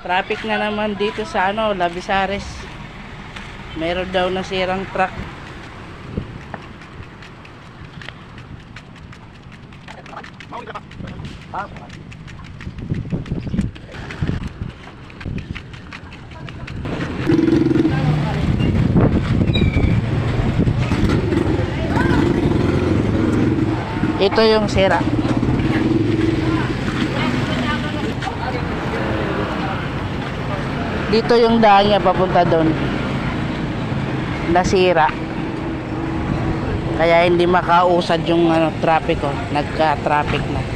Traffic na naman dito sa Labisares. Meron daw nasirang truck. Ito yung sira. Dito yung daan niya papunta doon. Nasira. Kaya hindi makausad yung traffic, nagka-traffic na.